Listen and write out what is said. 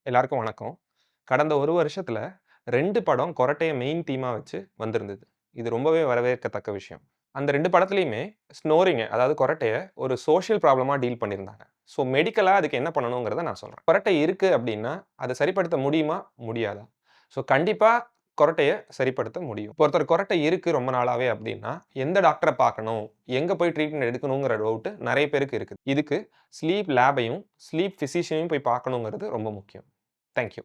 எல்லாருக்கும் வணக்கம். கடந்த 1 வருஷத்துல 2 படம் கொரட்டைய மெயின் தீமா வச்சு வந்திருந்தது. இது ரொம்பவே வரவேற்கத்தக்க விஷயம். அந்த 2 படத்துலயுமே ஸ்னோரிங்க அதாவது கொரட்டைய ஒரு சோசியல் ப்ராப்ளமா டீல் பண்ணியிருந்தாங்க. ஸோ மெடிக்கலா அதுக்கு என்ன பண்ணணுங்கிறத நான் சொல்றேன். கொரட்டை இருக்கு அப்டின்னா, அத சரிப்படுத்த முடியுமா? முடியாதா? ஸோ கண்டிப்பா கொரட்டைய சரிப்படுத்த முடியும். இப்போ ஒருத்தர் கொரட்டை இருக்கு ரொம்ப நாளாவே அப்டின்னா, எந்த டாக்டர பார்க்கணும்? எங்க போய் ட்ரீட்மெண்ட் எடுக்கணுங்கிற டவுட் நெறைய பேருக்கு இருக்குது. இதுக்கு ஸ்லீப் லேப்பையும், ஸ்லீப் பிசிஷியனையும் போய் பார்க்கணுங்கிறது ரொம்ப முக்கியம். Thank you.